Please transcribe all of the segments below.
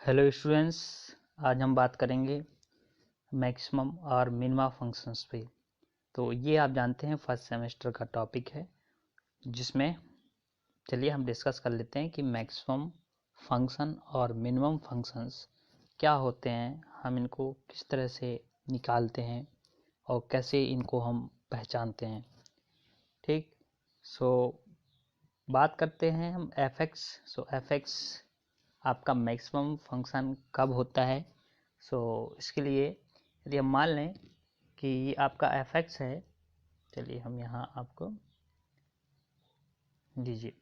Hello students, आज हम बात करेंगे मैक्सिमम और मिनिमम फंक्शंस पे। तो ये आप जानते हैं फर्स्ट सेमेस्टर का टॉपिक है, जिसमें चलिए हम डिस्कस कर लेते हैं कि मैक्सिमम फंक्शन और मिनिमम फंक्शंस क्या होते हैं, हम इनको किस तरह से निकालते हैं और कैसे इनको हम पहचानते हैं। ठीक, सो बात करते हैं हम एफ एक्स। सो एफ एक्स आपका मैक्सिमम फंक्शन कब होता है। इसके लिए यदि हम मान लें कि ये आपका एफ एक्स है, चलिए हम यहाँ आपको दीजिए।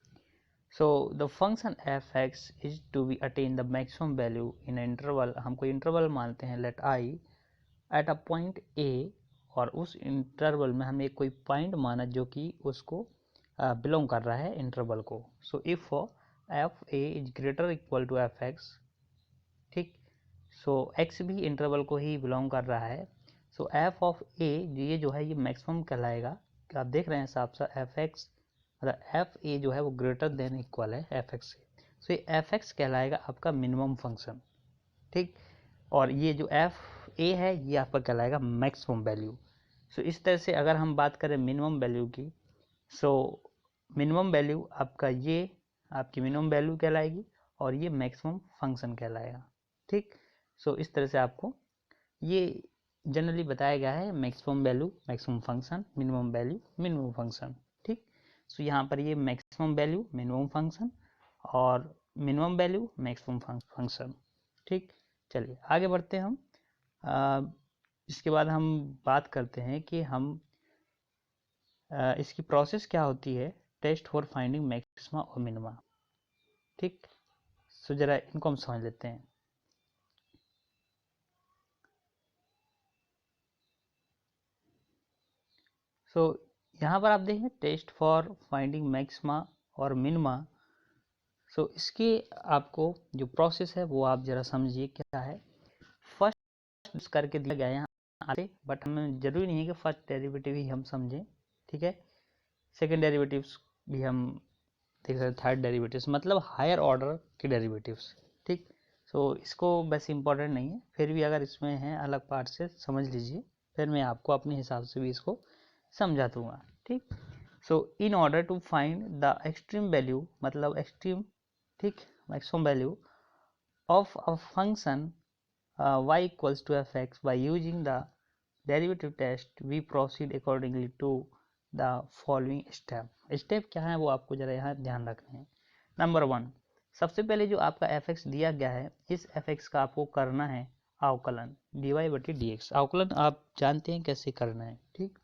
The function f x is to be attain the maximum value in interval. हम कोई इंटरवल मानते हैं let I at a point a, और उस इंटरवल में हमने कोई पॉइंट माना जो कि उसको बिलोंग कर रहा है इंटरवल को। So if f a is greater equal to f x, ठीक, एक्स भी इंटरवल को ही बिलोंग कर रहा है। एफ ऑफ ए ये जो है ये मैक्सिमम कहलाएगा। आप देख रहे हैं साफ साफ एफ एक्स मतलब एफ ए जो है वो ग्रेटर देन इक्वल है एफ एक्स से। ये एफ एक्स कहलाएगा आपका मिनिमम फंक्शन, ठीक। और ये जो एफ ए है ये आपका कहलाएगा मैक्सिमम वैल्यू। इस तरह से अगर हम बात करें मिनिमम वैल्यू की, मिनिमम वैल्यू आपका ये आपकी मिनिमम वैल्यू कहलाएगी और ये मैक्सिमम फंक्शन कहलाएगा, ठीक। इस तरह से आपको ये जनरली बताया गया है, maximum value maximum function, minimum value minimum function, ठीक। यहाँ पर ये मैक्सिमम वैल्यू मिनिमम फंक्शन और मिनिमम वैल्यू मैक्सिमम फंक्शन, ठीक। चलिए आगे बढ़ते हैं हम। इसके बाद हम बात करते हैं कि हम इसकी प्रोसेस क्या होती है, टेस्ट फॉर फाइंडिंग मैक्सिमा और मिनिमा, ठीक। जरा इनको हम समझ लेते हैं। यहाँ पर आप देखें टेस्ट फॉर फाइंडिंग मैक्सिमा और मिनिमा। इसके आपको जो प्रोसेस है वो आप जरा समझिए क्या है। फर्स्ट करके दिया गया है यहाँ आगे, बट हमें जरूरी नहीं है कि फर्स्ट डेरिवेटिव ही हम समझें, ठीक है। सेकेंड डेरिवेटिव्स भी हम देख सकते, थर्ड डेरिवेटिव्स मतलब हायर ऑर्डर के डेरिवेटिव्स, ठीक। इसको वैसे इंपॉर्टेंट नहीं है, फिर भी अगर इसमें है अलग पार्ट से समझ लीजिए, फिर मैं आपको अपने हिसाब से भी इसको समझा दूंगा, ठीक। In order to find the extreme value मतलब एक्सट्रीम, ठीक, maximum value of a function y equals to fx by using the derivative test we proceed accordingly to the following step क्या है वो आपको जरा यहाँ ध्यान रखना है। नंबर 1, सबसे पहले जो आपका fx दिया गया है, इस fx का आपको करना है अवकलन dy/dx। अवकलन आप जानते हैं कैसे करना है, ठीक।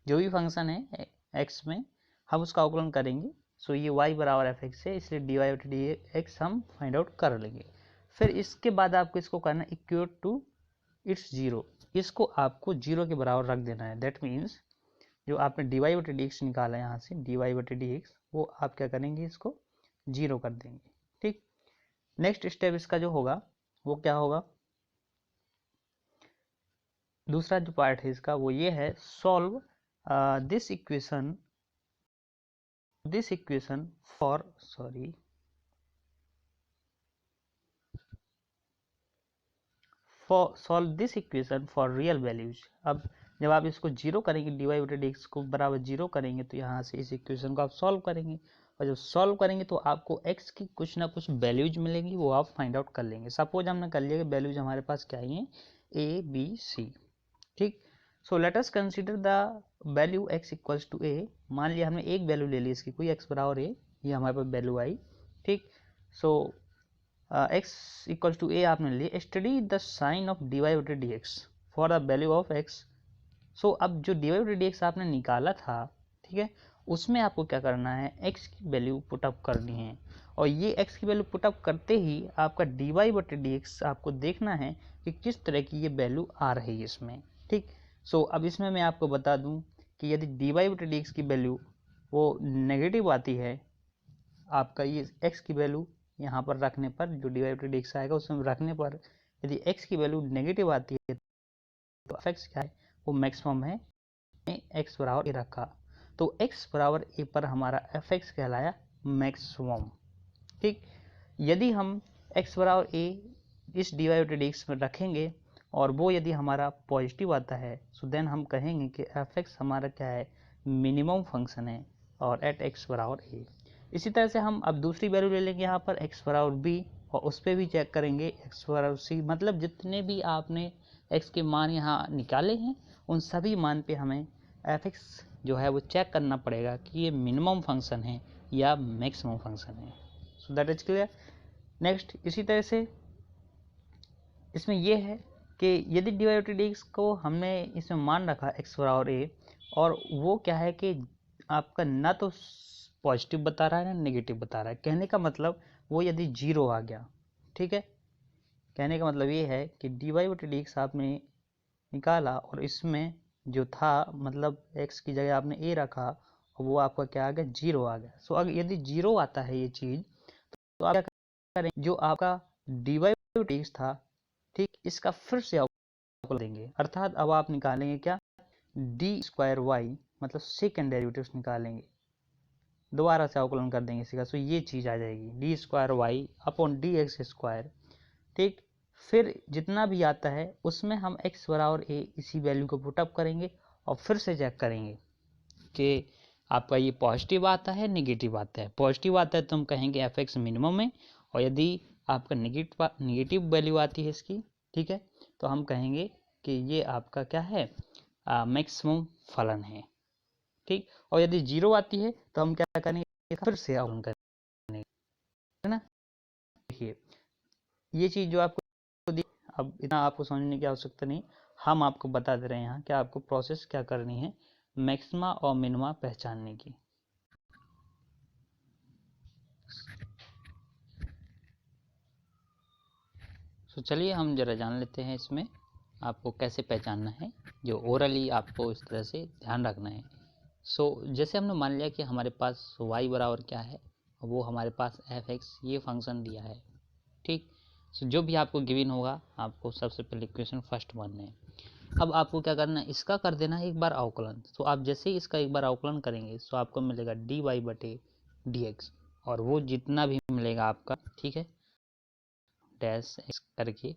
जो भी फंक्शन है x में हम उसका अवकलन करेंगे। ये y बराबर fx है, इसलिए dy/dx हम फाइंड आउट कर लेंगे। फिर इसके बाद आपको इसको करना है इक्वल टू इट्स जीरो, इसको आपको जीरो के बराबर रख देना है। दैट मीन्स जो आपने dy/dx निकाला है यहाँ से dy/dx, वो आप क्या करेंगे, इसको जीरो कर देंगे, ठीक। नेक्स्ट स्टेप इसका जो होगा वो क्या होगा, दूसरा जो पार्ट है इसका वो ये है, solve this equation for solve this equation for real values. अब जब आप इसको जीरो करेंगे, dy/dx को बराबर जीरो करेंगे, तो यहाँ से इस इक्वेशन को आप सॉल्व करेंगे, और जब सॉल्व करेंगे तो आपको x की कुछ ना कुछ वैल्यूज मिलेंगी, वो आप फाइंड आउट कर लेंगे। सपोज हमने कर लिया कि वैल्यूज हमारे पास क्या है, a b c, ठीक। Let us consider the value x equals to a। मान लिया हमने एक वैल्यू ले ली इसकी, कोई x बराबर a, ये हमारे पास वैल्यू आई, ठीक। x इक्वल टू a आपने लिए। Study the sign of dy/dx for the value of x। अब जो dy/dx आपने निकाला था, ठीक है, उसमें आपको क्या करना है, x की वैल्यू पुटअप करनी है, और ये x की वैल्यू पुटअप करते ही आपका dy/dx आपको देखना है कि किस तरह की ये वैल्यू आ रही है इसमें, ठीक। अब इसमें मैं आपको बता दूं कि यदि dy/dx की वैल्यू वो नेगेटिव आती है, आपका ये x की वैल्यू यहाँ पर रखने पर जो dy/dx आएगा उसमें रखने पर यदि x की वैल्यू नेगेटिव आती है तो f(x) क्या है, वो मैक्सिमम है, x बराबर a रखा, तो x बराबर a पर हमारा f(x) कहलाया मैक्सिमम, ठीक। यदि हम x बराबर a इस dy/dx में रखेंगे और वो यदि हमारा पॉजिटिव आता है सो देन हम कहेंगे कि f(x) हमारा क्या है, मिनिमम फंक्शन है और एट x बराबर a। इसी तरह से हम अब दूसरी वैल्यू ले लेंगे यहाँ पर x बराबर b और उस पर भी चेक करेंगे x बराबर c। मतलब जितने भी आपने x के मान यहाँ निकाले हैं उन सभी मान पे हमें f(x) जो है वो चेक करना पड़ेगा कि ये मिनिमम फंक्शन है या मैक्सिमम फंक्शन है। So that is clear. Next इसी तरह से इसमें यह है कि यदि dy/dx को हमने इसमें मान रखा x बराबर a और वो क्या है कि आपका ना तो पॉजिटिव बता रहा है ना नेगेटिव बता रहा है। कहने का मतलब वो यदि जीरो आ गया, ठीक है, कहने का मतलब ये है कि dy/dx आपने निकाला और इसमें जो था मतलब x की जगह आपने a रखा और वो आपका क्या आ गया, जीरो आ गया। सो अगर यदि जीरो आता है ये चीज़ तो आप क्या करें, जो आपका dy/dx था, ठीक, इसका फिर से अवकलन देंगे। अर्थात अब आप निकालेंगे क्या, d² मतलब सेकेंड डेरिवेटिव निकालेंगे, दोबारा से अवकलन कर देंगे इसका। सो ये चीज़ आ जाएगी d² अपॉन dx², ठीक। फिर जितना भी आता है उसमें हम x बराबर a इसी वैल्यू को पुटअप करेंगे और फिर से चेक करेंगे कि आपका ये पॉजिटिव आता है नेगेटिव आता है। पॉजिटिव आता है तो हम कहेंगे f(x) मिनिमम है और यदि आपका नेगेटिव वैल्यू आती है इसकी, ठीक है, तो हम कहेंगे कि ये आपका क्या है, मैक्सिमम फलन है, ठीक। और यदि जीरो आती है तो हम क्या करेंगे, फिर से अवकलन करेंगे, है ना। देखिए ये चीज़ जो आपको दी, अब इतना आपको समझने की आवश्यकता नहीं, हम आपको बता दे रहे हैं यहाँ कि आपको प्रोसेस क्या करनी है मैक्सिमा और मिनिमा पहचानने की। तो चलिए हम जरा जान लेते हैं इसमें आपको कैसे पहचानना है, जो ओरली आपको इस तरह से ध्यान रखना है। जैसे हमने मान लिया कि हमारे पास y बराबर क्या है, वो हमारे पास f(x) ये फंक्शन दिया है, ठीक। जो भी आपको गिवन होगा आपको सबसे पहले इक्वेशन फर्स्ट मानना है। अब आपको क्या करना है, इसका कर देना है एक बार अवकलन। तो आप जैसे ही इसका एक बार अवकलन करेंगे तो आपको मिलेगा dy/dx और वो जितना भी मिलेगा आपका, ठीक है, डैश x करके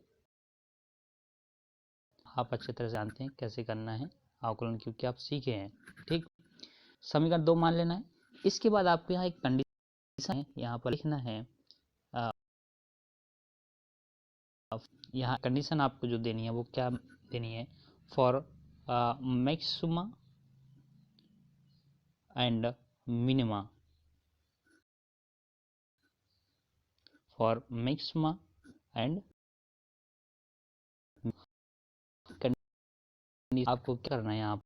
आप अच्छी तरह से जानते हैं कैसे करना है अवकलन, क्योंकि आप सीखे हैं, ठीक। समीकरण 2 मान लेना है। इसके बाद आपको यहाँ एक कंडीशन है, यहाँ पर लिखना है, यहाँ कंडीशन आपको जो देनी है वो क्या देनी है, for maxima and minima, for maxima and आपको क्या करना है, यहाँ पर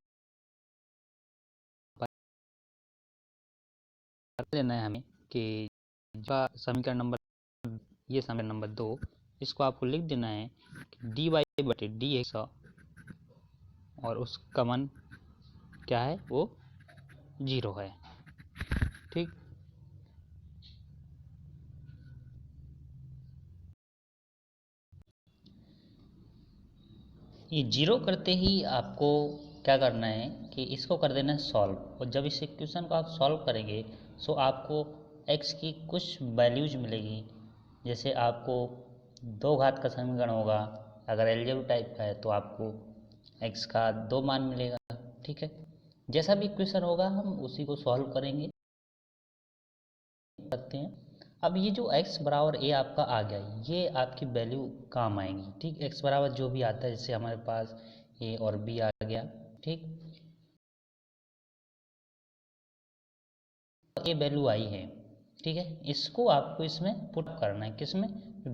लेना है हमें कि समीकरण नंबर, ये समीकरण नंबर 2, इसको आपको लिख देना है dy/dx और उसका मान क्या है, वो जीरो है, ठीक। ये जीरो करते ही आपको क्या करना है कि इसको कर देना है सॉल्व, और जब इस इक्वेशन को आप सॉल्व करेंगे सो आपको x की कुछ वैल्यूज मिलेगी। जैसे आपको 2 घात का समीकरण होगा, अगर एलजेब्रा टाइप का है तो आपको x का 2 मान मिलेगा, ठीक है। जैसा भी इक्वेशन होगा हम उसी को सॉल्व करेंगे, सकते हैं। अब ये जो x बराबर a आपका आ गया, ये आपकी वैल्यू काम आएंगी, ठीक। x बराबर जो भी आता है, जैसे हमारे पास a और b आ गया, ठीक, ये वैल्यू आई है, ठीक है। इसको आपको इसमें पुट करना है, किसमें,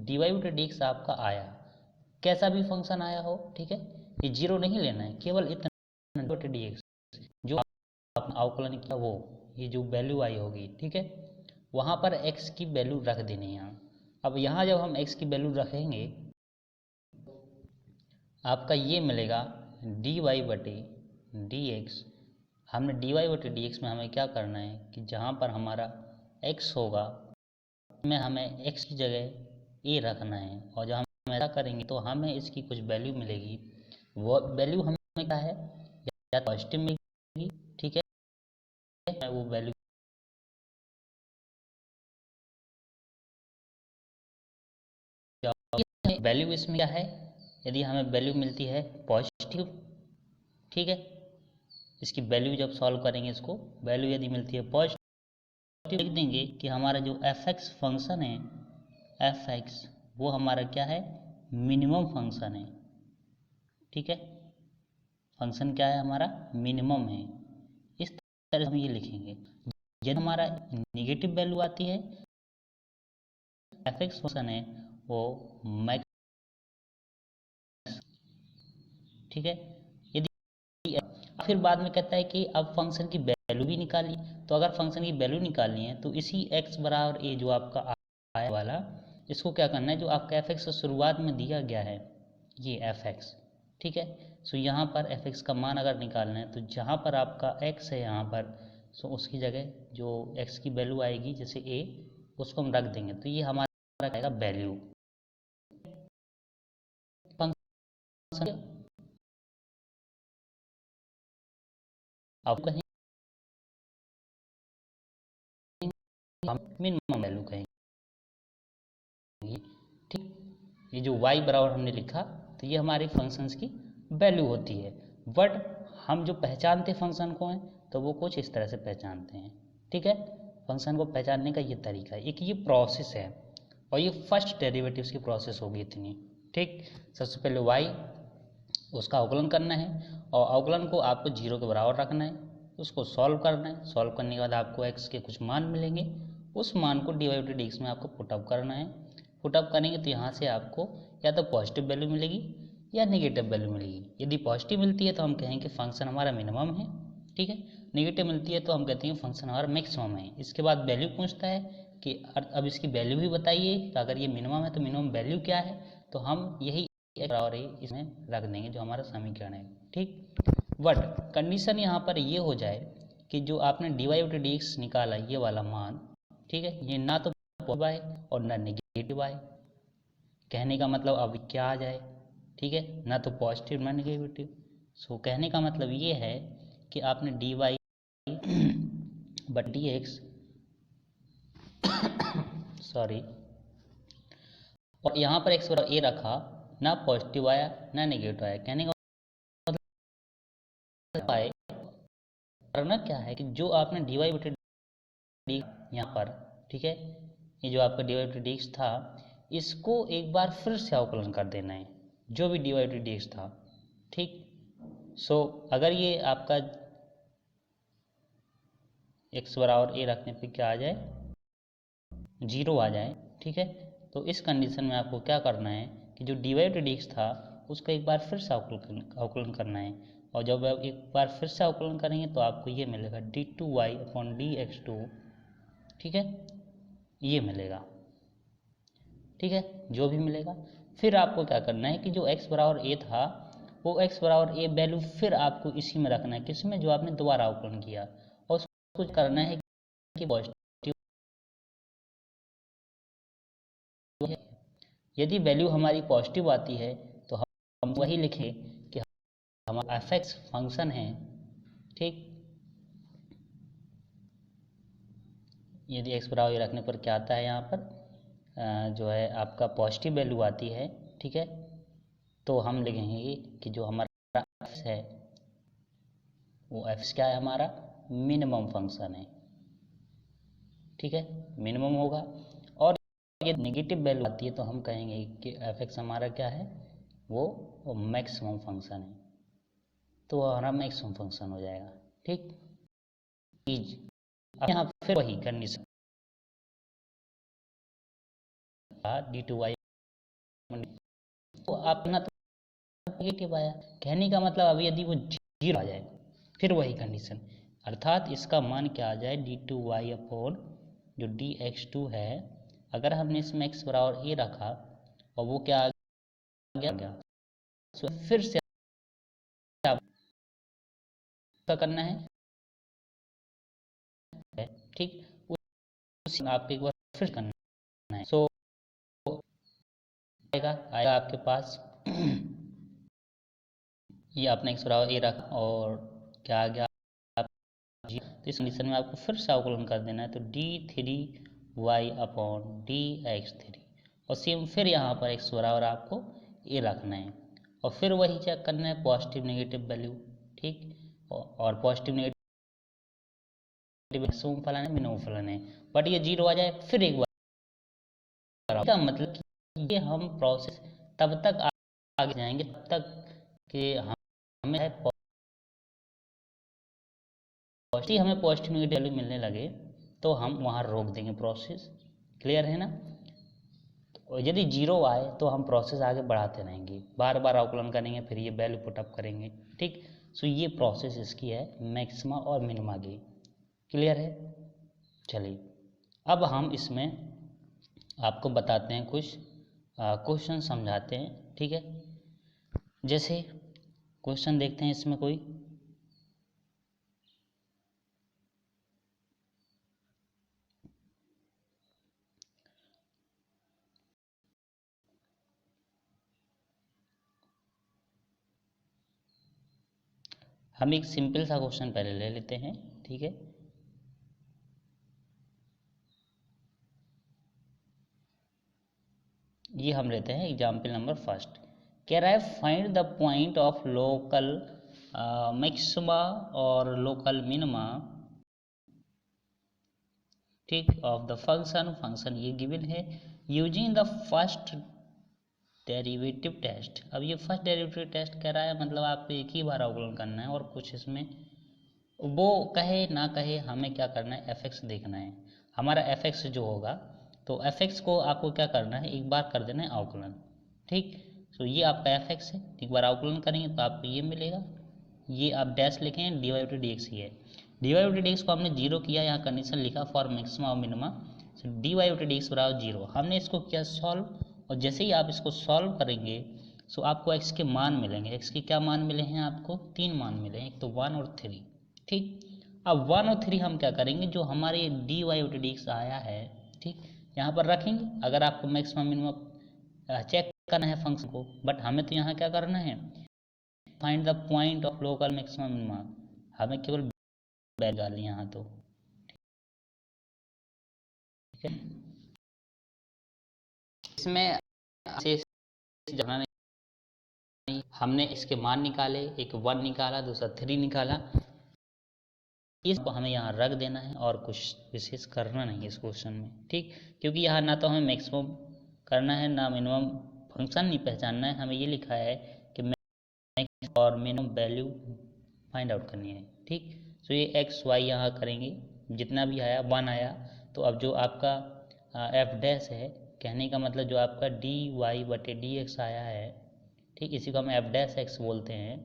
dy/dx आपका आया, कैसा भी फंक्शन आया हो, ठीक है। ये जीरो नहीं लेना है, केवल इतना dx जो आपने अवकलन किया वो, ये जो वैल्यू आई होगी, ठीक है, वहाँ पर x की वैल्यू रख देनी है यहाँ। अब यहाँ जब हम x की वैल्यू रखेंगे आपका ये मिलेगा dy/dx। हमने dy/dx में हमें क्या करना है कि जहाँ पर हमारा x होगा में हमें x की जगह a रखना है, और जब हम ऐसा करेंगे तो हमें इसकी कुछ वैल्यू मिलेगी। वो वैल्यू हमें क्या है, या पॉजिटिव मिलेगी, ठीक है, वो वैल्यू वैल्यू इसमें क्या है, यदि हमें वैल्यू मिलती है पॉजिटिव, ठीक है, इसकी वैल्यू जब सॉल्व करेंगे इसको, वैल्यू यदि मिलती है पॉजिटिव, लिख देंगे कि हमारा जो एफ एक्स फंक्शन है, एफ एक्स वो हमारा क्या है, मिनिमम फंक्शन है, ठीक है, फंक्शन क्या है हमारा, मिनिमम है। इस तरह से हम ये लिखेंगे। जब हमारा निगेटिव वैल्यू आती है, एफ एक्स फंक्शन है वो मैक्स, ठीक है। यदि फिर बाद में कहता है कि अब फंक्शन की वैल्यू भी निकाली, तो अगर फंक्शन की वैल्यू निकालनी है तो इसी x बराबर a जो आपका आया वाला, इसको क्या करना है, जो आपका एफ एक्स शुरुआत में दिया गया है ये एफ एक्स, ठीक है। सो यहाँ पर एफ एक्स का मान अगर निकालना है तो जहाँ पर आपका x है यहाँ पर, सो उसकी जगह जो x की वैल्यू आएगी जैसे a, उसको हम रख देंगे, तो ये हमारा आएगा वैल्यू फंक्शन। अब कहें हम मिनिमम वैल्यू कहेंगे, ठीक। ये जो y बराबर हमने लिखा, तो ये हमारी फंक्शंस की वैल्यू होती है। बट हम जो पहचानते फंक्शन को हैं तो वो कुछ इस तरह से पहचानते हैं, ठीक है। फंक्शन को पहचानने का ये तरीका है, एक ये प्रोसेस है, और ये फर्स्ट डेरिवेटिव्स की प्रोसेस होगी इतनी, ठीक। सबसे पहले y उसका अवकलन करना है, और अवकलन को आपको 0 के बराबर रखना है, उसको सॉल्व करना है, सॉल्व करने के बाद आपको x के कुछ मान मिलेंगे, उस मान को dy/dx में आपको पुटअप करना है। पुटअप करेंगे तो यहाँ से आपको या तो पॉजिटिव वैल्यू मिलेगी या नेगेटिव वैल्यू मिलेगी। यदि पॉजिटिव मिलती है तो हम कहेंगे फंक्शन हमारा मिनिमम है, ठीक है। नेगेटिव मिलती है तो हम कहते हैं फंक्शन हमारा मैक्सिमम है। इसके बाद वैल्यू पूछता है कि अब इसकी वैल्यू भी बताइए, तो अगर ये मिनिमम है तो मिनिमम वैल्यू क्या है, तो हम यही और इसमें रख देंगे जो हमारा समीकरण है, ठीक। बट कंडीशन यहाँ पर ये हो जाए कि जो आपने dy/dx निकाला ये वाला मान, ठीक है, ये ना तो पॉजिटिव आए और ना नेगेटिव आए। कहने का मतलब अब क्या आ जाए, ठीक है, ना तो पॉजिटिव ना नेगेटिव। सो कहने का मतलब ये है कि आपने dy/dx सॉरी, और यहाँ पर x बराबर a रखा, ना पॉजिटिव आया ना नेगेटिव आया। कहने का मतलब आए करना क्या है कि जो आपने dy/dx यहाँ पर, ठीक है, ये जो आपका dy/dx था इसको एक बार फिर से अवकलन कर देना है, जो भी dy/dx था, ठीक। सो अगर ये आपका x बराबर a रखने पे क्या आ जाए, 0 आ जाए, ठीक है। तो इस कंडीशन में आपको क्या करना है कि जो dy/dx था उसका एक बार फिर से अवकलन करना है, और जब आप एक बार फिर से अवकलन करेंगे तो आपको ये मिलेगा d2y/dx2, ठीक है, ये मिलेगा, ठीक है, जो भी मिलेगा। फिर आपको क्या करना है कि जो x बराबर a था वो x बराबर a वैल्यू फिर आपको इसी में रखना है, किसमें, जो आपने दोबारा अवकलन किया, और उसको करना है कि पॉजिटिव, यदि वैल्यू हमारी पॉजिटिव आती है तो हम वही लिखें कि हमारा एफ एक्स फंक्शन है, ठीक। यदि एक्स बराबर रखने पर क्या आता है, यहाँ पर जो है आपका पॉजिटिव वैल्यू आती है, ठीक है, तो हम लिखेंगे कि जो हमारा एफ है वो एफ क्या है, हमारा मिनिमम फंक्शन है, ठीक है, मिनिमम होगा। और ये नेगेटिव वैल्यू आती है तो हम कहेंगे कि एफ एक्स हमारा क्या है, वो मैक्सिमम फंक्शन है, तो वो हमारा मैक्सिमम फंक्शन हो जाएगा, ठीक। अब यहाँ फिर वही कंडीशन d2y, तो अपना तो नेगेटिव आया, कहने का मतलब अभी यदि वो 0 आ जाए फिर वही कंडीशन, अर्थात इसका मान क्या आ जाए, d2y अपॉन जो dx2 है, अगर हमने इसमें x बराबर a रखा और वो क्या आ गया, तो फिर से आपका करना है, ठीक, उसी आपको एक बार फिर करना है। सो आएगा आपके पास ये आपने x बराबर a रखा और क्या आ गया, तो इस कंडीशन में आपको फिर से अवकलन कर देना है, तो d3y अपॉन dx3, और सेम फिर यहाँ पर x बराबर आपको a रखना है और फिर वही चेक करना है पॉजिटिव नेगेटिव वैल्यू, ठीक। और पॉजिटिव नेगेटिव मैक्सिमम फलन है मिनिमम फलन है, बट ये 0 आ जाए फिर एक बार। इसका मतलब कि ये हम प्रोसेस तब तक आगे जाएंगे तब तक कि हमें हमें पॉजिटिव नेगेटिव वैल्यू मिलने लगे तो हम वहाँ रोक देंगे प्रोसेस। क्लियर है ना। और यदि 0 आए तो हम प्रोसेस आगे बढ़ाते रहेंगे, बार बार अवकलन करेंगे, फिर ये वैल्यू पुटअप करेंगे, ठीक। सो ये प्रोसेस इसकी है मैक्सिमा और मिनिमा की। क्लियर है। चलिए अब हम इसमें आपको बताते हैं कुछ क्वेश्चन समझाते हैं, ठीक है। जैसे क्वेश्चन देखते हैं इसमें कोई। हम एक सिंपल सा क्वेश्चन पहले ले लेते हैं, ठीक है। ये हम लेते हैं एग्जाम्पल नंबर फर्स्ट। कह रहा है find the point of local maxima और लोकल मिनिमा, ठीक, ऑफ द फंक्शन ये गिवन है using the first derivative test. अब ये फर्स्ट डेरिवेटिव टेस्ट कह रहा है, मतलब आपको एक ही बार अवकलन करना है और कुछ इसमें वो कहे ना कहे हमें क्या करना है, एफ एक्स देखना है। हमारा एफ एक्स जो होगा तो एफ एक्स को आपको क्या करना है, एक बार कर देना है अवकलन, ठीक। तो ये आपका एफ एक्स है, एक बार अवकलन करेंगे तो आपको ये मिलेगा, ये आप डैश लिखें डी वाई डी एक्स ही है। डी वाई डी एक्स को हमने जीरो किया, यहाँ कंडीशन लिखा फॉर मैक्सिमा और minima, d y d x बराबर जीरो। हमने इसको किया सॉल्व, और जैसे ही आप इसको सॉल्व करेंगे सो आपको एक्स के मान मिलेंगे। एक्स के क्या मान मिले हैं आपको, 3 मान मिले हैं, एक तो 1 और 3, ठीक। अब 1 और 3 हम क्या करेंगे, जो हमारे डी वाई डी एक्स आया है, ठीक, यहाँ पर रखेंगे। अगर आपको मैक्सिमम मिनिमम चेक करना है फंक्शन को, बट हमें तो यहाँ क्या करना है, find the point of local maximum minima, हमें केवल वैल्यू डालनी यहाँ तो, ठीक है। इसमें जाना नहीं, हमने इसके मान निकाले, एक 1 निकाला, दूसरा 3 निकाला, इसको हमें यहाँ रख देना है और कुछ विशेष करना नहीं इस क्वेश्चन में, ठीक। क्योंकि यहाँ ना तो हमें मैक्सिमम करना है ना मिनिमम, फंक्शन नहीं पहचानना है, हमें ये लिखा है कि मैक्स और मिनिमम वैल्यू फाइंड आउट करनी है, ठीक। सो ये एक्स वाई यहाँ करेंगे, जितना भी आया 1 आया, तो अब जो आपका एफ डैश है, कहने का मतलब जो आपका डी वाई बटे डी एक्स आया है, ठीक, इसी को हम एफ डैश एक्स बोलते हैं,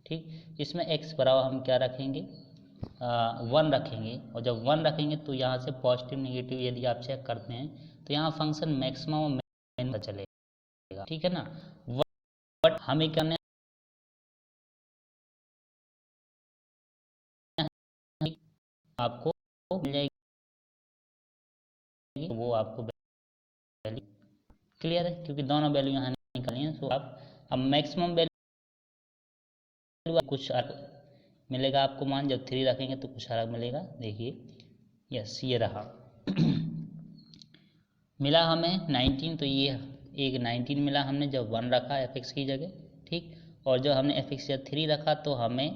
ठीक। इसमें एक्स बराबर हम क्या रखेंगे, 1 रखेंगे, और जब 1 रखेंगे तो यहाँ से पॉजिटिव नेगेटिव यदि आप चेक करते हैं तो यहाँ फंक्शन मैक्सिमम और मिनिमम चलेगा, ठीक है ना। बट हमें क्या करना है, आपको मिल जाएगी, वो आपको वैल्यू क्लियर है, क्योंकि दोनों वैल्यू यहाँ निकाली हैं। तो आप अब मैक्सिमम वैल्यू कुछ अलग मिलेगा आपको मान, जब 3 रखेंगे तो कुछ अलग मिलेगा, देखिए यस ये रहा मिला हमें 19, तो ये एक 19 मिला हमने जब 1 रखा एफ एक्स की जगह, ठीक। और जब हमने एफ एक्स जब 3 रखा तो हमें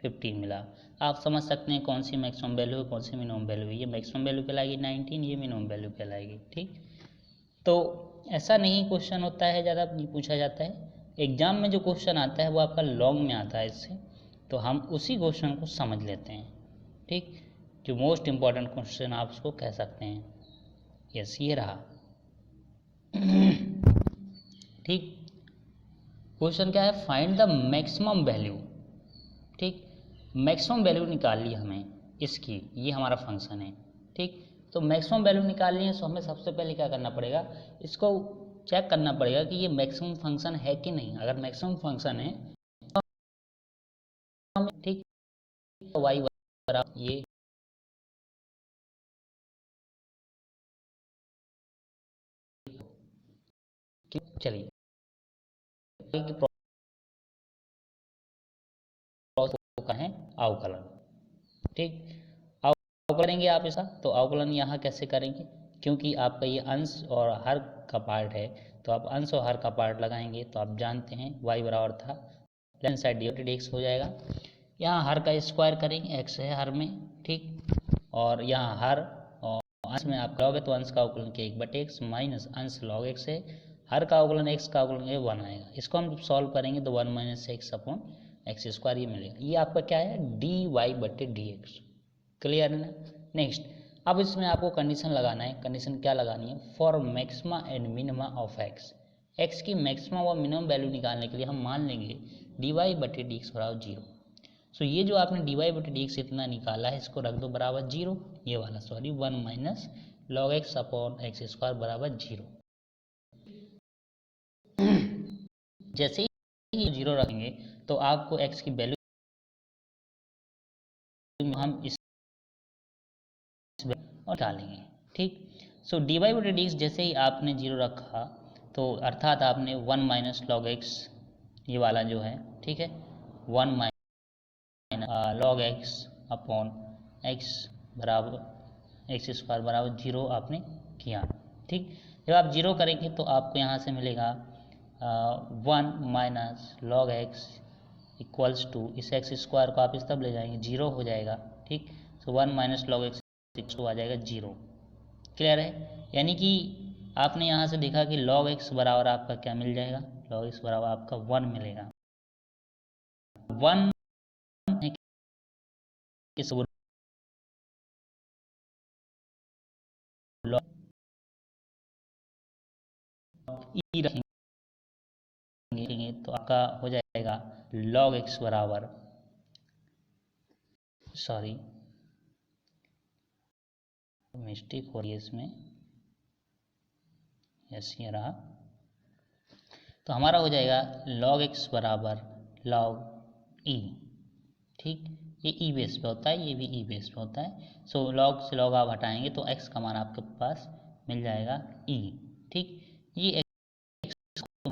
15 मिला। आप समझ सकते हैं कौन सी मैक्सिमम वैल्यू है कौन सी मिनिमम वैल्यू है, ये मैक्सिमम वैल्यू कहलाएगी 19, ये मिनिमम वैल्यू कहलाएगी, ठीक। तो ऐसा नहीं क्वेश्चन होता है, ज़्यादा नहीं पूछा जाता है एग्जाम में, जो क्वेश्चन आता है वो आपका लॉन्ग में आता है इससे, तो हम उसी क्वेश्चन को समझ लेते हैं, ठीक। जो मोस्ट इम्पॉर्टेंट क्वेश्चन आप उसको कह सकते हैं, यस ये रहा ठीक। क्वेश्चन क्या है, फाइंड द मैक्सिमम वैल्यू, ठीक। मैक्सिमम वैल्यू निकाल ली हमें इसकी, ये हमारा फंक्शन है, ठीक। तो मैक्सिमम वैल्यू निकालनी है, तो हमें सबसे पहले क्या करना पड़ेगा, इसको चेक करना पड़ेगा कि ये मैक्सिमम फंक्शन है कि नहीं। अगर मैक्सिमम फंक्शन है तो ठीक, तो वाई बराबर ये चलिए कहें अवकलन, ठीक। अवकलन करेंगे आप ऐसा, तो अवकलन यहाँ कैसे करेंगे, क्योंकि आपका ये अंश और हर का पार्ट है, तो आप अंश और हर का पार्ट लगाएंगे तो आप जानते हैं y बराबर था लेफ्ट साइड dy/dx हो जाएगा। यहाँ हर का स्क्वायर करेंगे, x है हर में, ठीक, और यहाँ हर और अंश में आप करोगे तो अंश का अवकलन के 1/x माइनस अंश log x है, हर का अवकलन x का अवकलन 1 आएगा। इसको हम सॉल्व करेंगे तो 1 - x/x² ये मिलेगा। ये आपका क्या है, dy/dx। क्लियर है ना। नेक्स्ट, अब इसमें आपको कंडीशन लगाना है। कंडीशन क्या लगानी है, for maxima and minima of x की मैक्सिमम और मिनिमम वैल्यू निकालने के लिए हम मान लेंगे dy/dx बराबर 0। सो ये जो आपने dy/dx इतना निकाला है इसको रख दो बराबर 0, ये वाला सॉरी 1 - log x/x² बराबर 0। जैसे ही 0 रखेंगे तो आपको x की वैल्यू हम इस और डालेंगे, ठीक। सो dy/dx जैसे ही आपने 0 रखा तो अर्थात आपने 1 - log x ये वाला जो है, ठीक है, 1 - log x/x बराबर x² बराबर 0 आपने किया, ठीक। जब आप 0 करेंगे तो आपको यहाँ से मिलेगा 1 - log x इक्वल्स टू इस x² को आप इस तरफ ले जाएंगे 0 हो जाएगा, ठीक। सो 1 - log x आ जाएगा 0। क्लियर है। यानी कि आपने यहाँ से देखा कि log x बराबर आपका क्या मिल जाएगा, log x बराबर आपका 1 मिलेगा। 1 किस log e रखेंगे तो आपका हो जाएगा log x बराबर, सॉरी मिस्टेक हो रही है इसमें, यस ये रहा। तो हमारा हो जाएगा log x बराबर log e, ठीक। ये ई बेस पे होता है, ये भी ई बेस पे होता है। सो log से log आप हटाएंगे तो x का मान आपके पास मिल जाएगा e, ठीक। ये x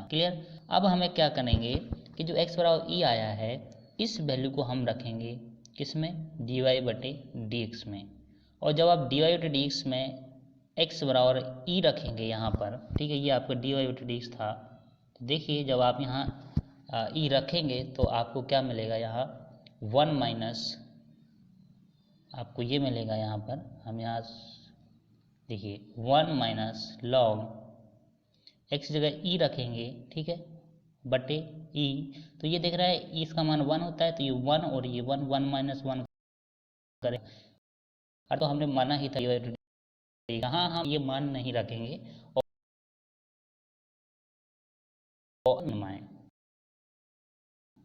क्लियर। अब हमें क्या करेंगे कि जो x बराबर e आया है इस वैल्यू को हम रखेंगे किसमें, dy/dx में। और जब आप dy/dx में x बराबर e रखेंगे यहाँ पर, ठीक है, ये आपका dy/dx था। तो देखिए जब आप यहाँ e रखेंगे तो आपको क्या मिलेगा, यहाँ 1 - आपको ये मिलेगा, यहाँ पर हम यहाँ देखिए 1 - log x जगह e रखेंगे, ठीक है, बटे e। तो ये देख रहा है e इसका मान 1 होता है, तो ये 1 और ये 1 1 - 1 करें। और तो हमने माना ही था, यहाँ हम ये मान नहीं रखेंगे और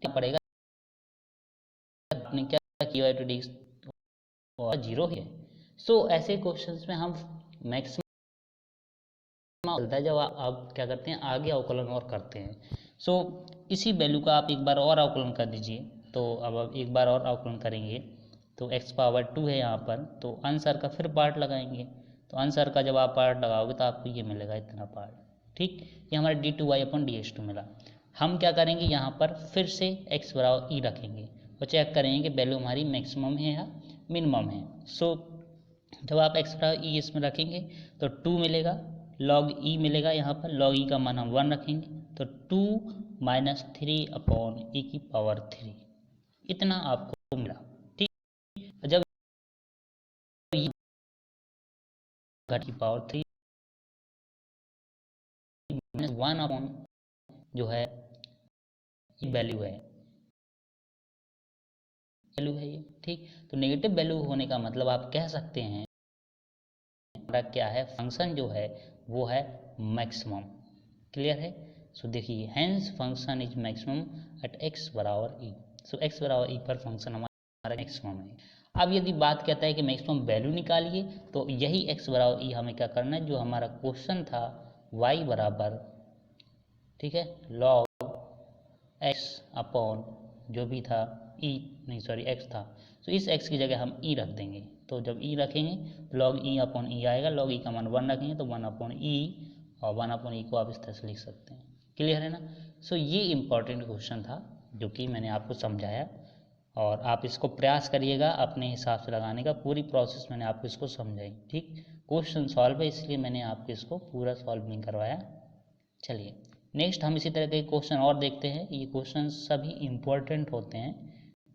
क्या पड़ेगा, आपने क्या किया dy/dx और 0 है। सो ऐसे क्वेश्चंस में हम मैक्सिमम मिलता है जब आप क्या करते हैं, आगे अवकलन और करते हैं। सो इसी वैल्यू का आप एक बार और अवकलन कर दीजिए। तो अब आप एक बार और अवकलन करेंगे तो x⁻2 है यहाँ पर, तो आंसर का फिर पार्ट लगाएंगे। तो आंसर का जब आप पार्ट लगाओगे तो आपको ये मिलेगा इतना पार्ट, ठीक। ये हमारा d2y/dx2 मिला। हम क्या करेंगे, यहाँ पर फिर से x बराबर e रखेंगे और चेक करेंगे कि वैल्यू हमारी मैक्सिमम है या मिनिमम है। सो जब आप x बराबर e इसमें रखेंगे तो 2 मिलेगा, log e मिलेगा। यहाँ पर log e का मान हम 1 रखेंगे तो 2 - 3/e⁻³ इतना आपको मिला, ठीक। जब घट की पावर 3 -1 जो है वैल्यू है ये, ठीक। तो नेगेटिव वैल्यू होने का मतलब आप कह सकते हैं हमारा क्या है, फंक्शन जो है वो है मैक्सिमम। क्लियर है। सो देखिए hence function is maximum at x बराबर e। सो x बराबर e पर फंक्शन हमारा मैक्सिमम है। अब यदि बात कहता है कि मैक्सिमम वैल्यू निकालिए तो यही x बराबर e हमें क्या करना है, जो हमारा क्वेश्चन था y बराबर, ठीक है, log x अपॉन जो भी था e नहीं सॉरी x था, तो इस x की जगह हम e रख देंगे। तो जब e रखेंगे तो log e/e आएगा, log e का मान 1 रखेंगे तो 1/e और 1/e को आप इस तरह से लिख सकते हैं। क्लियर है ना। सो ये इम्पॉर्टेंट क्वेश्चन था जो कि मैंने आपको समझाया और आप इसको प्रयास करिएगा अपने हिसाब से लगाने का। पूरी प्रोसेस मैंने आपको इसको समझाई, ठीक। क्वेश्चन सॉल्व है, इसलिए मैंने आपको इसको पूरा सॉल्व नहीं करवाया। चलिए नेक्स्ट हम इसी तरह के क्वेश्चन और देखते हैं। ये क्वेश्चन सभी इम्पोर्टेंट होते हैं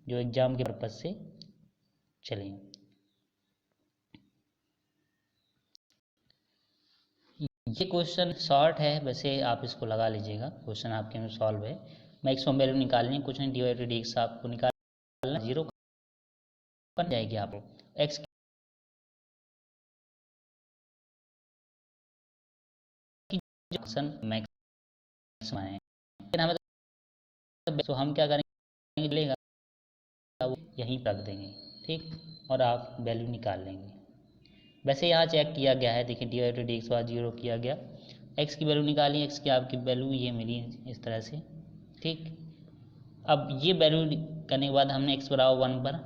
जो एग्जाम के पर्पज से। चलिए ये क्वेश्चन शॉर्ट है, वैसे आप इसको लगा लीजिएगा। क्वेश्चन आपके में सॉल्व है, मैक्सिमम वैल्यू निकालनी, कुछ नहीं, डिवाइडेड एक्स आपको निकालना, जीरो बन जाएगी आपको। एक्स की फंक्शन मैक्सिमम है, लेकिन हमें तो हम क्या करेंगे, लेगा वो यहीं रख देंगे, ठीक, और आप वैल्यू निकाल लेंगे। वैसे यहाँ चेक किया गया है, देखिए डिवाइडेड एक्स बाद जीरो किया गया, एक्स की वैल्यू निकाली, एक्स की आपकी वैल्यू ये मिली इस तरह से, ठीक। अब ये वैल्यू करने के बाद हमने एक्स बराबर 1 पर,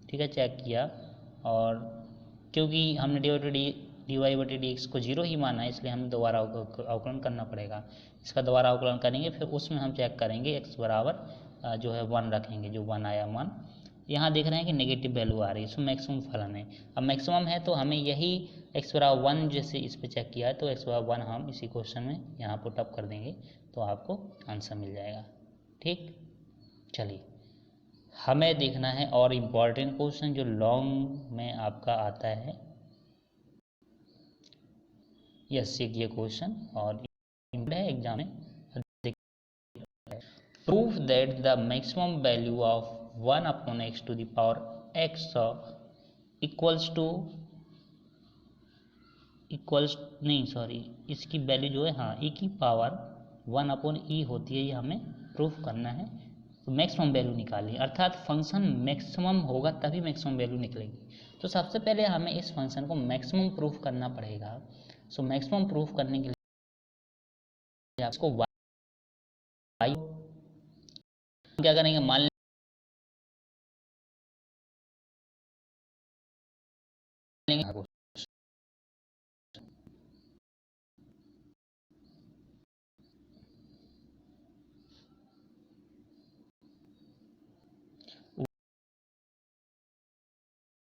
ठीक है, चेक किया, और क्योंकि हमने डी वाई बटे डी एक्स को जीरो ही माना है, इसलिए हमें दोबारा अवकलन करना पड़ेगा। इसका दोबारा अवकलन करेंगे, फिर उसमें हम चेक करेंगे एक्स बराबर जो है 1 रखेंगे, जो 1 आया मान। यहाँ देख रहे हैं कि नेगेटिव वैल्यू आ रही है, इसमें मैक्सिमम फलन है। अब मैक्सिमम है तो हमें यही एक्स बराबर 1 जैसे इस पर चेक किया है, तो एक्स बराबर 1 हम इसी क्वेश्चन में यहाँ पुटअप कर देंगे, तो आपको आंसर मिल जाएगा, ठीक। चलिए हमें देखना है और इम्पॉर्टेंट क्वेश्चन जो लॉन्ग में आपका आता है, यस ये क्वेश्चन और है एग्जाम में। Proof that the maximum value of 1 upon x to the power x equals नहीं सॉरी, इसकी वैल्यू जो है, हाँ, ई की पावर 1 अपॉन ई होती है, ये हमें प्रूफ करना है। तो मैक्सिमम वैल्यू निकालिए, अर्थात फंक्शन मैक्सिमम होगा तभी मैक्सिमम वैल्यू निकलेगी। तो सबसे पहले हमें इस फंक्शन को मैक्सिमम प्रूफ करना पड़ेगा। सो मैक्सिमम प्रूफ करने के लिए आपको वाई क्या करेंगे, मान लेंगे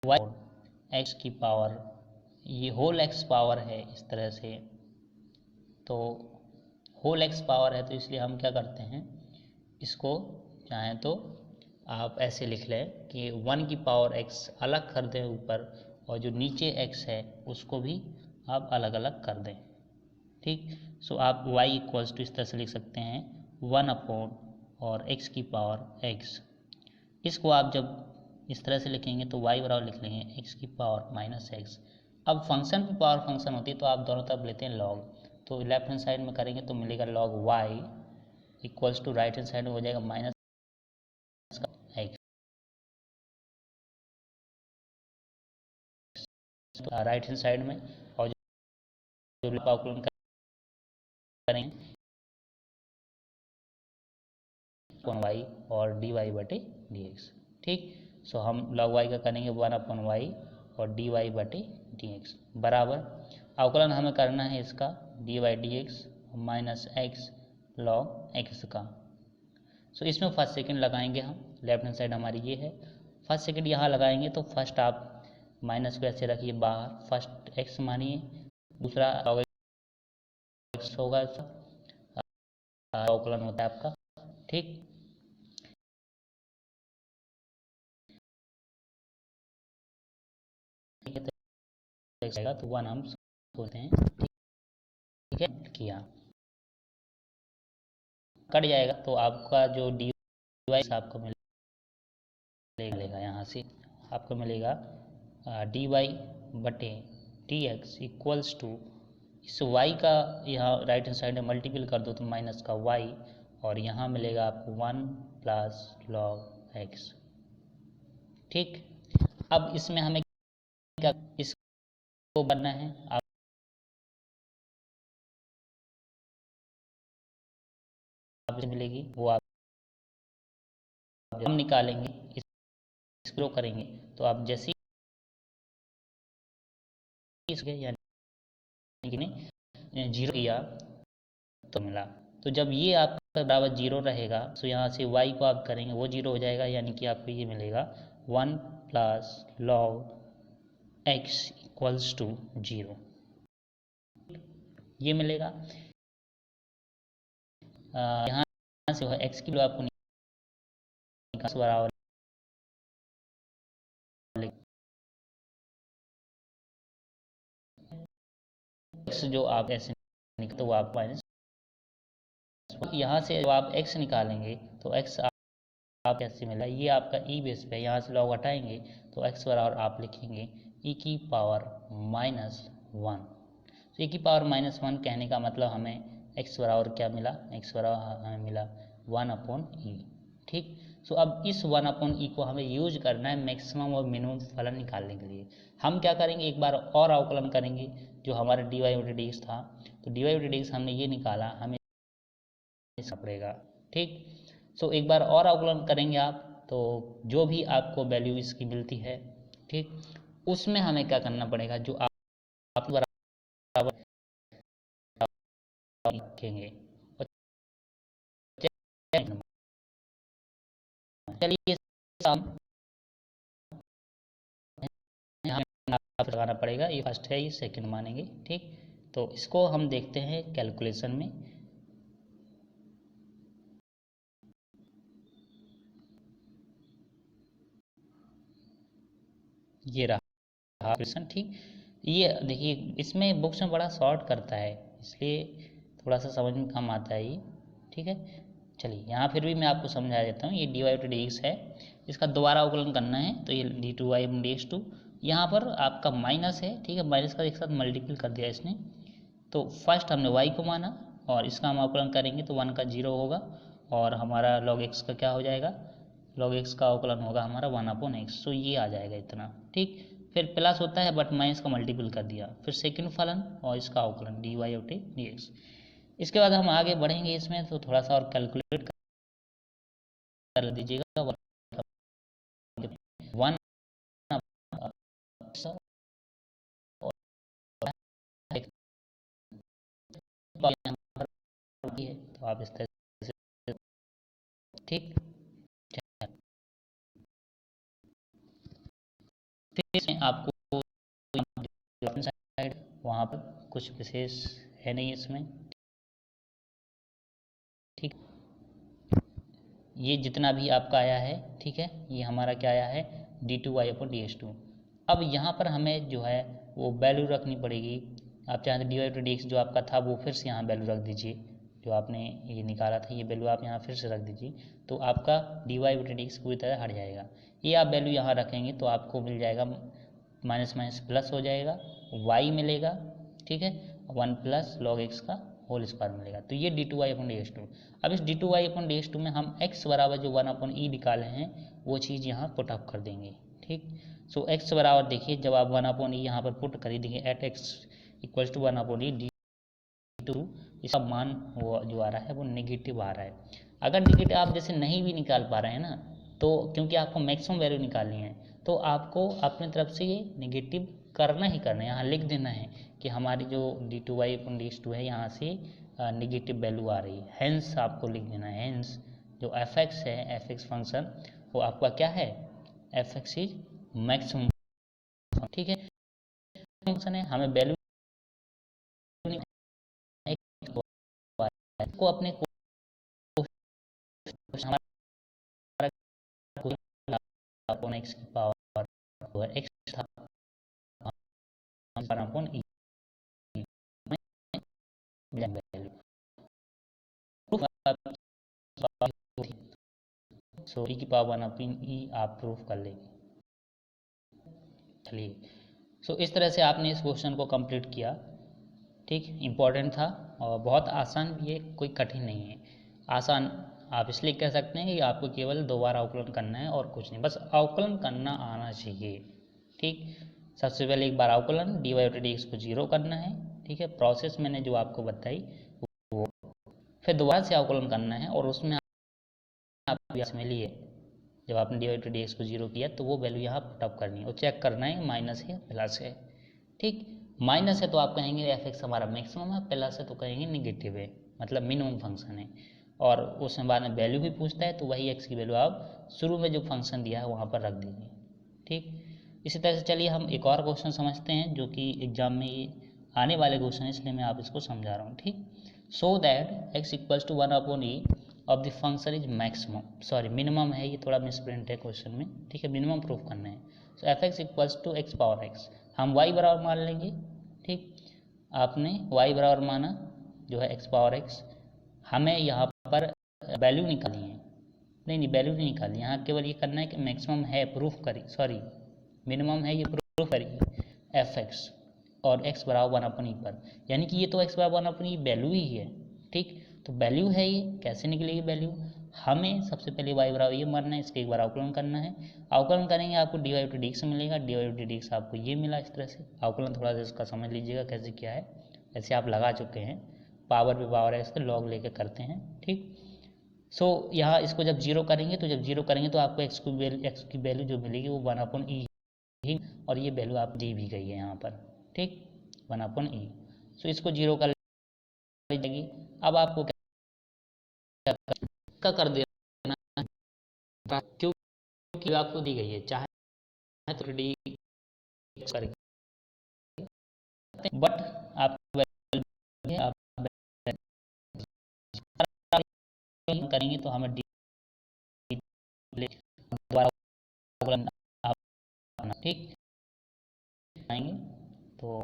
वाई एक्स की पावर, ये होल एक्स पावर है इस तरह से, तो होल एक्स पावर है, तो इसलिए हम क्या करते हैं, इसको चाहें तो आप ऐसे लिख लें कि 1 की पावर एक्स अलग कर दें ऊपर, और जो नीचे एक्स है उसको भी आप अलग अलग कर दें, ठीक। सो आप y इक्वल्स टू इस तरह से लिख सकते हैं 1 अपॉन और x की पावर x। इसको आप जब इस तरह से लिखेंगे तो y बराबर लिख लेंगे x की पावर माइनस एक्स। अब फंक्शन की पावर फंक्शन होती है तो आप दोनों तरफ लेते हैं लॉग, तो लेफ्ट हैंड साइड में करेंगे तो मिलेगा log y equals to right hand side में हो जाएगा minus x, right hand side में, और जो अवकलन करेंगे वाई और डी वाई बटे डी एक्स, ठीक। सो हम लॉग वाई का करेंगे 1 अपॉन वाई और डी वाई बटे डी एक्स बराबर, अवकलन हमें करना है इसका d y d x minus x log x का। सो इसमें फर्स्ट सेकंड लगाएंगे हम, लेफ्ट हैंड साइड हमारी ये है, फर्स्ट सेकंड यहाँ लगाएंगे तो फर्स्ट आप माइनस को ऐसे रखिए बाहर, फर्स्ट एक्स मानिए, दूसरा एक्स होगा, अवकलन होता है आपका, ठीक। तो 1 हम सोचते हैं, ठीक है, किया कट जाएगा तो आपका जो डी वाई आपको मिलेगा, यहाँ से आपको मिलेगा डी वाई बटे डी एक्स इक्वल्स टू, इस वाई का यहाँ राइट हैंड साइड में मल्टीपल कर दो तो माइनस का वाई, और यहाँ मिलेगा आपको 1 प्लस लॉग एक्स, ठीक। अब इसमें हमें क्या इसको बनना है, आप मिलेगी वो आप हम निकालेंगे, इसको करेंगे तो आप जैसे यानी जीरो किया तो मिला, तो जब ये आपका बराबर जीरो रहेगा तो यहाँ से y को आप करेंगे वो जीरो हो जाएगा, यानी कि आपको ये मिलेगा 1 plus log x equals to 0, ये मिलेगा। यहाँ से जो है x की वैल्यू आपको निकाल बराबर x जो आप ऐसे निकाल तो वो आप माइनस, यहाँ से जब आप x निकालेंगे तो x आप कैसे मिला, ये आपका e बेस पे, यहाँ से लॉग हटाएंगे तो x बराबर आप लिखेंगे e की पावर -1। तो e की पावर -1 कहने का मतलब हमें x बराबर क्या मिला, x बराबर हमें मिला 1/e। ठीक, सो अब इस 1/e को हमें यूज करना है मैक्सिमम और मिनिमम फलन निकालने के लिए। हम क्या करेंगे, एक बार और अवकलन करेंगे जो हमारा dy बटे dx था, तो dy बटे dx हमने ये निकाला, हमें पड़ेगा। ठीक, सो एक बार और अवकलन करेंगे आप, तो जो भी आपको वैल्यू इसकी मिलती है, ठीक, उसमें हमें क्या करना पड़ेगा, जो आप बराबर लिखेंगे। चलिए लगाना पड़ेगा, ये फर्स्ट है, ये सेकंड मानेंगे। ठीक, तो इसको हम देखते हैं कैलकुलेशन में। ये रहा क्वेश्चन। ठीक, ये देखिए इसमें बुक्स में बड़ा शॉर्ट करता है, इसलिए थोड़ा सा समझ में कम आता है ये। ठीक है, चलिए यहाँ फिर भी मैं आपको समझा देता हूँ। ये dy बटे dx है, इसका दोबारा अवकलन करना है, तो ये d2y dx2, यहाँ पर आपका माइनस है। ठीक है, माइनस का एक साथ मल्टीपल कर दिया इसने, तो फर्स्ट हमने y को माना और इसका हम अवकलन करेंगे तो 1 का 0 होगा और हमारा log x का क्या हो जाएगा, log x का अवकलन होगा हमारा 1/x, तो ये आ जाएगा इतना। ठीक, फिर प्लस होता है बट माइनस का मल्टीपल कर दिया, फिर सेकंड फलन और इसका अवकलन dy बटे dx। इसके बाद हम आगे बढ़ेंगे इसमें, तो थोड़ा सा और कैलकुलेट कर दीजिएगा। 1 तो आप इस तरह से, ठीक, फिर इसमें आपको साइड वहाँ पर कुछ विशेष है नहीं इसमें। ठीक, ये जितना भी आपका आया है, ठीक है, ये हमारा क्या आया है d2y/dx2। अब यहाँ पर हमें जो है वो वैल्यू रखनी पड़ेगी। आप चाहते dy बटे dx जो आपका था वो फिर से यहाँ वैल्यू रख दीजिए, जो आपने ये निकाला था ये वैल्यू आप यहाँ फिर से रख दीजिए, तो आपका dy बटे dx पूरी तरह हट जाएगा। ये आप वैल्यू यहाँ रखेंगे तो आपको मिल जाएगा माइनस माइनस प्लस हो जाएगा, y मिलेगा। ठीक है, 1 प्लस log x का होल स्क्वायर मिलेगा, तो ये d2y/dx2। अब इस d2y/dx2 में हम x बराबर जो 1/e निकाले हैं वो चीज़ यहाँ पुट अप कर देंगे। ठीक, सो x बराबर देखिए जब आप 1/e यहाँ पर पुट कर देंगे eight x equals to 1/e d2, इसका मान वो जो आ रहा है वो नेगेटिव आ रहा है। अगर नेगेटिव आप जैसे नहीं भी निकाल पा रहे हैं ना, तो क्योंकि आपको मैक्सिमम वैल्यू निकालनी है तो आपको अपनी तरफ से ये नेगेटिव करना ही करना है, यहाँ लिख देना है कि हमारी जो d2y/dx2 है यहाँ से नेगेटिव वैल्यू आ रही है, हेंस आपको लिख देना है। हेंस जो f(x) है, f(x) फंक्शन वो आपका क्या है, f(x) इज मैक्सिमम। ठीक है, फंक्शन है, हमें वैल्यू को अपने x की पावर x था अपॉन e, सो e की पावर 1/e आप प्रूफ कर लेंगे। चलिए, सो इस तरह से आपने इस क्वेश्चन को कंप्लीट किया। ठीक, इम्पोर्टेंट था और बहुत आसान भी है, कोई कठिन नहीं है। आसान आप इसलिए कह सकते हैं कि आपको केवल 2 बार अवकलन करना है और कुछ नहीं, बस अवकलन करना आना चाहिए। ठीक, सबसे पहले एक बार अवकलन dy बटे dx को 0 करना है। ठीक है, प्रोसेस मैंने जो आपको बताई वो, फिर दोबारा से अवकलन करना है और उसमें आप इसमें लिए जब आपने dy बटे dx को 0 किया तो वो वैल्यू यहाँ पुटअप करनी है और चेक करना है माइनस है प्लस है। ठीक, माइनस है तो आप कहेंगे f(x) हमारा मैक्सिमम है, प्लस है तो कहेंगे निगेटिव है, मतलब मिनिमम फंक्शन है। और उसमें बाद में वैल्यू भी पूछता है तो वही x की वैल्यू आप शुरू में जो फंक्शन दिया है वहाँ पर रख दीजिए। ठीक, इसी तरह से चलिए हम एक और क्वेश्चन समझते हैं जो कि एग्जाम में ये आने वाले क्वेश्चन है, इसलिए मैं आप इसको समझा रहा हूँ। ठीक, so that x equals to 1/e of the function is maximum, sorry minimum है, ये थोड़ा मिसप्रिंट है क्वेश्चन में। ठीक है, मिनिमम प्रूफ करना है। So F x equals to x power x, हम y बराबर मान लेंगे। ठीक, आपने y बराबर माना जो है एक्स पावर एक्स, हमें यहाँ पर वैल्यू निकालनी है। नहीं वैल्यू नहीं निकालनी, यहाँ केवल ये करना है कि मैक्सिमम है प्रूफ करिए, सॉरी मिनिमम है ये प्रूफ करिए एफ एक्स और x बराबर 1/e पर, यानी कि ये तो x बराबर 1/e वैल्यू ही है। ठीक, तो वैल्यू है, ये कैसे निकलेगी वैल्यू, हमें सबसे पहले y बराबर ये मानना है, इसके एक बार अवकलन करना है। अवकलन करेंगे आपको dy बाई dx मिलेगा, dy बाई dx आपको ये मिला। इस तरह से अवकलन थोड़ा सा इसका समझ लीजिएगा कैसे क्या है, ऐसे आप लगा चुके हैं, पावर पे पावर है इसके लॉग लेके करते हैं। ठीक, सो यहाँ इसको जब जीरो करेंगे तो आपको x की वैल्यू जो मिलेगी वो 1/e ही, और ये वैल्यू आप दी भी गई है यहाँ पर। ठीक, 1/e, सो इसको जीरो कर लीजिएगी। अब आपको क्या कर देना, क्योंकि आपको दी गई है, चाहे तो डी करके, बट आप करेंगे तो हमें डी दोबारा, ठीक आएंगे तो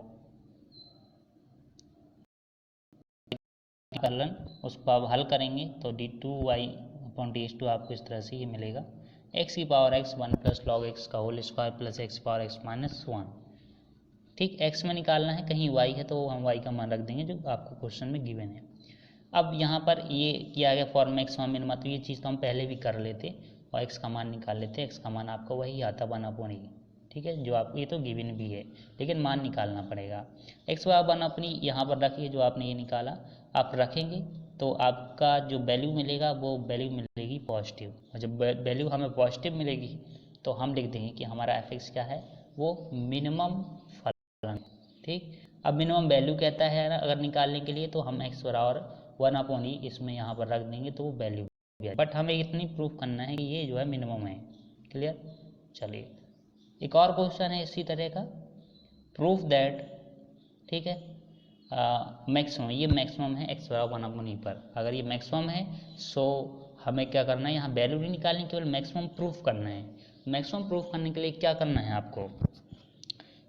कलन उसको आप हल करेंगे तो d2y/dx2 आपको इस तरह से ये मिलेगा, x की power x 1 plus log x का whole square plus x power x minus 1। ठीक, x में निकालना है, कहीं y है तो हम y का मान रख देंगे जो आपको क्वेश्चन में गिवन है। अब यहाँ पर ये किया गया फॉर मैक्सिमम मिनिमम, तो ये चीज़ तो हम पहले भी कर लेते और x का मान निकाल लेते, x का मान आपका वही आता 1/e। ठीक है, जो आपको ये तो गिवन भी है, लेकिन मान निकालना पड़ेगा। x बराबर 1/e यहाँ पर रखिए, जो आपने ये निकाला आप रखेंगे तो आपका जो वैल्यू मिलेगा वो वैल्यू मिलेगी पॉजिटिव, और जब वैल्यू हमें पॉजिटिव मिलेगी तो हम लिख देंगे कि हमारा एफ एक्स क्या है, वो मिनिमम फलन। ठीक, अब मिनिमम वैल्यू कहता है ना अगर निकालने के लिए, तो हम x बराबर 1/e इसमें यहाँ पर रख देंगे तो वो वैल्यू, बट हमें इतनी प्रूफ करना है कि ये जो है मिनिमम है। क्लियर, चलिए एक और क्वेश्चन है इसी तरह का, प्रूफ दैट, ठीक है, मैक्सिमम, ये मैक्सिमम है x बराबर 1/e पर, अगर ये मैक्सिमम है सो हमें क्या करना है, यहाँ वैल्यू नहीं निकालनी, केवल मैक्सिमम प्रूफ करना है। मैक्सिमम प्रूफ करने के लिए क्या करना है आपको,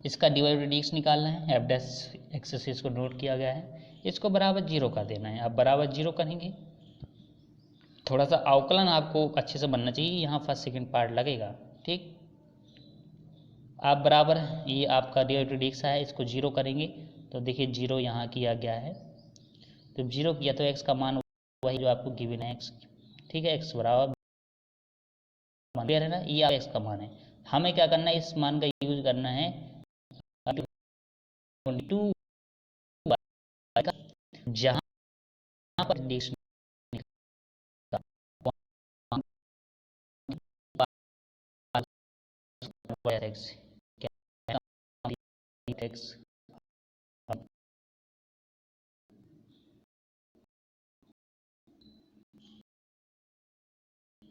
इसका dy/dx निकालना है, f डैश एक्स से इसको नोट किया गया है, इसको बराबर जीरो का देना है। अब बराबर जीरो करेंगे, थोड़ा सा अवकलन आपको अच्छे से बनना चाहिए, यहाँ फर्स्ट सेकंड पार्ट लगेगा। ठीक, आप बराबर ये आपका dy/dx है, इसको जीरो करेंगे तो देखिए जीरो यहाँ किया गया है, तो जीरो किया तो x का मान वही जो आपको गिवन है x। ठीक है, x बराबर क्लियर है ना, ये x का मान है, हमें क्या करना है, इस मान का यूज करना है 22 जहाँ पर dx x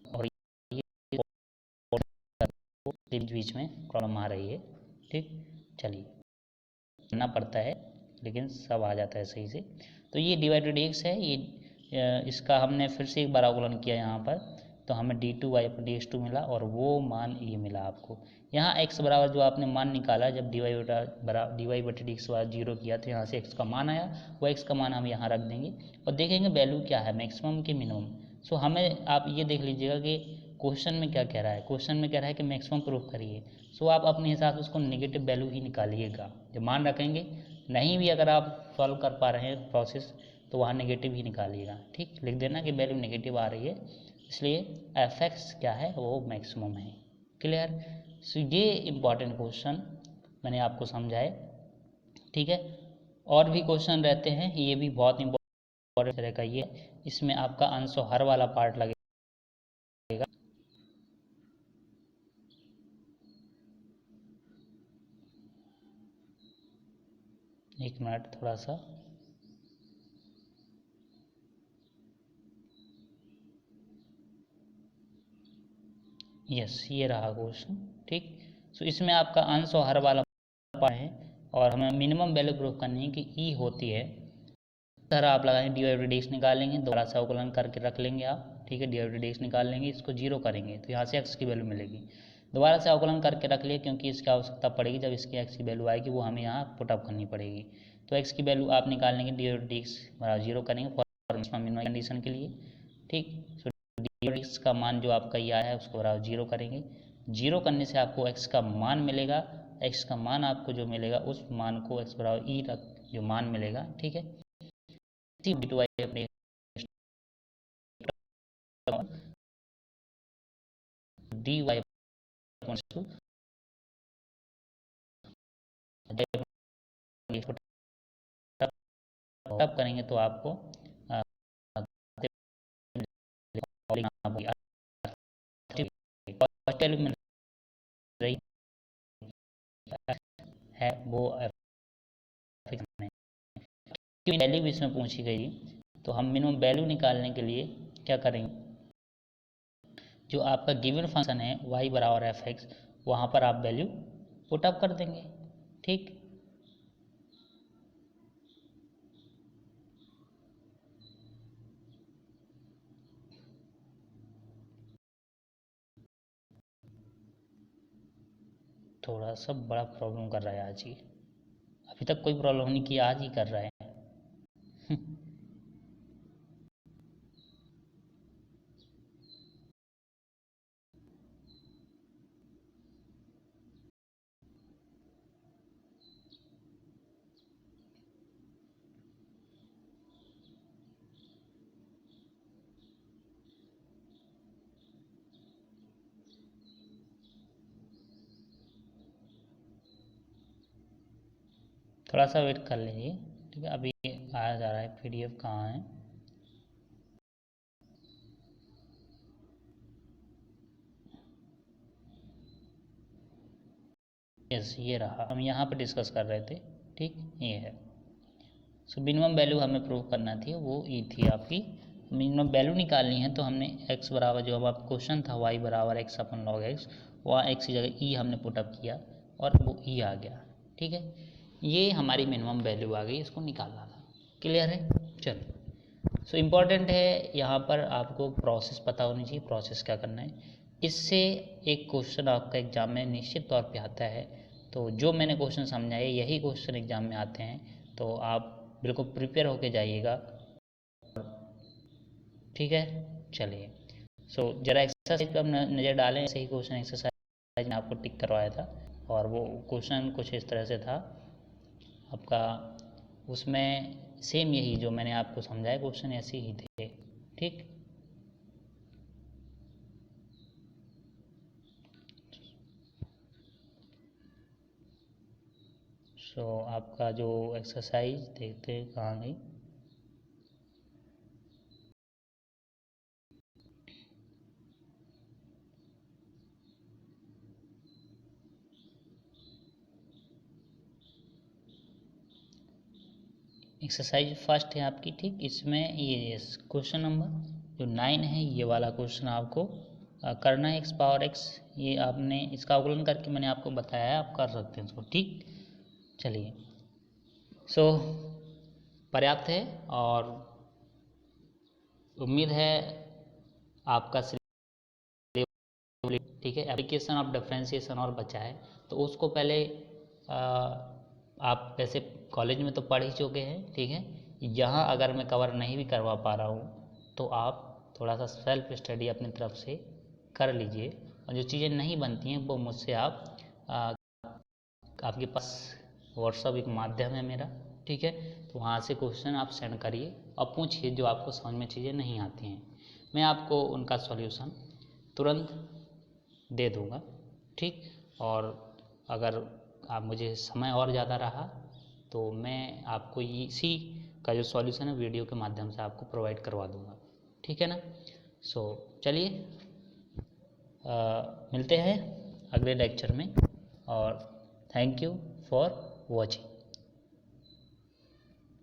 और ये बीच में प्रॉब्लम आ रही है। ठीक, चलिए करना पड़ता है लेकिन सब आ जाता है सही से। तो ये डिवाइडेड एक्स है, ये इसका हमने फिर से एक बार अवकलन किया यहाँ पर, तो हमें d2y/dx2 मिला और वो मान ये मिला आपको। यहाँ x बराबर जो आपने मान निकाला, जब dy/dx जीरो किया तो यहाँ से x का मान आया, वो x का मान हम यहाँ रख देंगे और देखेंगे वैल्यू क्या है, मैक्सिमम की मिनिमम। सो हमें आप ये देख लीजिएगा कि क्वेश्चन में क्या कह रहा है, क्वेश्चन में कह रहा है कि मैक्सिमम प्रूफ करिए। सो आप अपने हिसाब से उसको नेगेटिव वैल्यू ही निकालिएगा, जब मान रखेंगे, नहीं भी अगर आप सॉल्व कर पा रहे हैं प्रोसेस तो वहाँ नेगेटिव ही निकालिएगा। ठीक, लिख देना कि वैल्यू नेगेटिव आ रही है, इसलिए एफ एक्स क्या है वो मैक्सिमम है। क्लियर, सो ये इम्पॉर्टेंट क्वेश्चन मैंने आपको समझाए। ठीक है, और भी क्वेश्चन रहते हैं, ये भी बहुत इम्पोर्टेंट तरह का, ये इसमें आपका आंसर हर वाला पार्ट लगेगा। एक मिनट थोड़ा सा, यस ये रहा क्वेश्चन। ठीक, सो इसमें आपका अंश और हर वाला पार्ट है और हमें मिनिमम वैल्यू प्रूफ करनी है कि ई होती है। सर आप लगाएंगे डी/डी निकालेंगे, दोबारा से अवकलन करके रख लेंगे आप, ठीक है। डी/डी निकाल लेंगे, इसको जीरो करेंगे तो यहाँ से एक्स की वैल्यू मिलेगी। दोबारा से अवकलन करके रख लिए क्योंकि इसकी आवश्यकता पड़ेगी, जब इसकी एक्स की वैल्यू आएगी वो हमें यहाँ पुटअप करनी पड़ेगी। तो एक्स की वैल्यू आप निकाल लेंगे, डी/डी बराबर जीरो करेंगे फॉर मिनिमम कंडीशन के लिए, ठीक। सो डी का मान जो आपका ये आया है उसको बराबर जीरो करेंगे। जीरो करने से आपको एक्स का मान मिलेगा। एक्स का मान आपको जो मिलेगा उस मान को एक्स बराबर ई जो मान मिलेगा, ठीक है। अपने dy तब करेंगे तो आपको है वो वैल्यू भी इसमें पूछी गई। तो हम मिनिमम वैल्यू निकालने के लिए क्या करेंगे, जो आपका गिवन फंक्शन है y बराबर एफ एक्स, वहाँ पर आप वैल्यू पुटअप कर देंगे, ठीक। थोड़ा सा बड़ा प्रॉब्लम कर रहा है आज ही, अभी तक कोई प्रॉब्लम नहीं की, आज ही कर रहा है। थोड़ा सा वेट कर लीजिए, ठीक है। अभी आया जा रहा है, पीडीएफ कहाँ है। यस ये रहा, हम यहाँ पे डिस्कस कर रहे थे, ठीक, ये है। सो मिनिमम वैल्यू हमें प्रूव करना थी, वो ई थी आपकी। मिनिमम वैल्यू निकालनी है तो हमने x बराबर जो हमारा क्वेश्चन था y बराबर एक्स अपन लॉग एक्स, वहाँ x की जगह ई हमने पुटअप किया और वो ई आ गया, ठीक है। ये हमारी मिनिमम वैल्यू आ गई, इसको निकालना था। क्लियर है, चलो। सो इम्पॉर्टेंट है यहाँ पर आपको प्रोसेस पता होनी चाहिए, प्रोसेस क्या करना है। इससे एक क्वेश्चन आपका एग्जाम में निश्चित तौर पे आता है, तो जो मैंने क्वेश्चन समझाए यही क्वेश्चन एग्जाम में आते हैं, तो आप बिल्कुल प्रिपेयर होके जाइएगा, ठीक है। चलिए, सो जरा एक्सरसाइज पर नज़र डालें। ऐसे ही क्वेश्चन एक्सरसाइज ने आपको टिक करवाया था और वो क्वेश्चन कुछ इस तरह से था आपका, उसमें सेम यही जो मैंने आपको समझाया क्वेश्चन ऐसे ही थे, ठीक। सो आपका जो एक्सरसाइज देखते हैं कहाँ गई, एक्सरसाइज फर्स्ट है आपकी, ठीक। इसमें ये क्वेश्चन नंबर जो 9 है, ये वाला क्वेश्चन आपको करना है। x पावर x, ये आपने इसका अवकलन करके मैंने आपको बताया है, आप कर सकते हैं इसको, ठीक। चलिए, सो पर्याप्त है और उम्मीद है आपका, ठीक है। एप्लीकेशन ऑफ डिफरेंशिएशन और बचा है, तो उसको पहले आप वैसे कॉलेज में तो पढ़ ही चुके हैं, ठीक है। यहाँ अगर मैं कवर नहीं भी करवा पा रहा हूँ तो आप थोड़ा सा सेल्फ स्टडी अपनी तरफ से कर लीजिए, और जो चीज़ें नहीं बनती हैं वो मुझसे आप आपके पास व्हाट्सअप एक माध्यम है मेरा, ठीक है। तो वहाँ से क्वेश्चन आप सेंड करिए और पूछिए जो आपको समझ में चीज़ें नहीं आती हैं, मैं आपको उनका सॉल्यूशन तुरंत दे दूँगा, ठीक। और अगर आप मुझे समय और ज़्यादा रहा तो मैं आपको इसी का जो सॉल्यूशन है वीडियो के माध्यम से आपको प्रोवाइड करवा दूँगा, ठीक है ना। सो चलिए, मिलते हैं अगले लेक्चर में, और थैंक यू फॉर वॉचिंग।